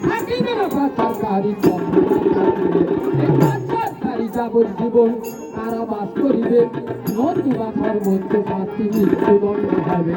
থাকিবে না পাচারকারী পাচারকারী যাবজ্জীবন কারাবাস করিবে, নতুবা সর্বোচ্চ শাস্তি মৃত্যুদণ্ড হবে।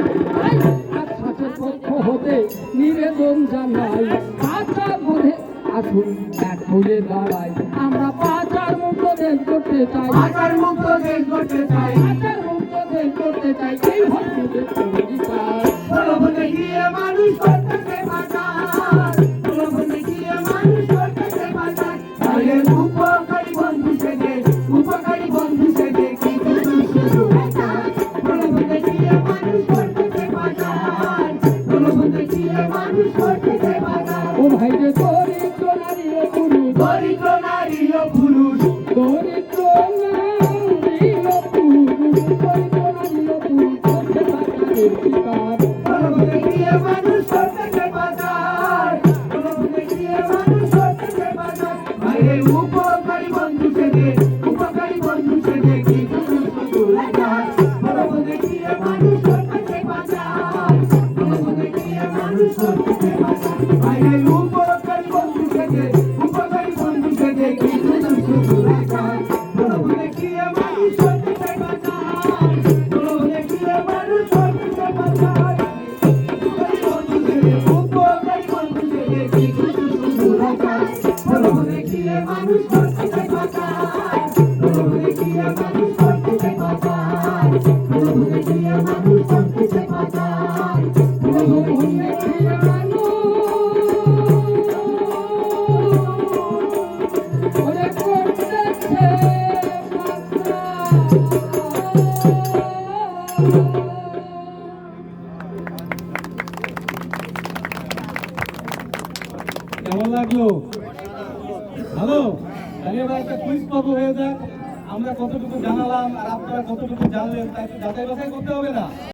শ্বাসের পক্ষ হতে নিবেদন জানাই, পাচার বোধে আসুন এক হয়ে দাঁড়াই। আমরা পাচার মুক্ত দেশ করতে চাই, পাচার মুক্ত দেশ করতে চাই, পাচার মুক্ত দেশ করতে চাই। এই হচ্ছে দেশের অধিকার। প্রলোভনে গিয়ে মানুষ করতেছে পাচার, প্রলোভনে গিয়ে মানুষ করতেছে পাচার। তাহলে উপকারী বন্ধু সেজে, উপকারী বন্ধু সেজে কি শুধু পাচার। প্রলোভনে গিয়ে মানুষ করতেছে পাচার, প্রলোভনে গিয়ে মানুষ করতেছে পাচার। ও ভাই রে দরিদ্র নারী ও পুরুষ, দরিদ্র নারী ও পুরুষ, দরিদ্র নারী ও পুরুষ, দরিদ্র নারী ও পুরুষ হচ্ছে পাচারের শিকার। প্রলোভনে গিয়ে মানুষ করতেছে পাচার, প্রলোভনে গিয়ে মানুষ করতেছে পাচার। বাইরে উপকারী বন্ধু সেজে, উপকারী বন্ধু সেজে কি শুধু লাচার। প্রলোভনে গিয়ে মানুষ করতেছে পাচার, প্রলোভনে গিয়ে মানুষ করতেছে পাচার। বাইরে উপকারী বন্ধু সেজে, উপকারী বন্ধু সেজে কি শুধু লাচার। প্রলোভনে গিয়ে মানুষ করতেছে পাচার, প্রলোভনে গিয়ে মানুষ করতেছে পাচার। প্রলোভনে গিয়ে মানুষ করতেছে পাচার, প্রলোভনে গিয়ে মানুষ করতেছে পাচার, প্রলোভনে গিয়ে মানুষ করতেছে পাচার, প্রলোভনে গিয়ে ওরে করতেছে কেমন লাগলো? ভালো? তাহলে এবার একটা কুইজ পর্ব হয়ে যাক। আমরা কতটুকু জানালাম আর আপনারা কতটুকু জানলেন, তাই একটু যাচাই বাছাই করতে হবে না?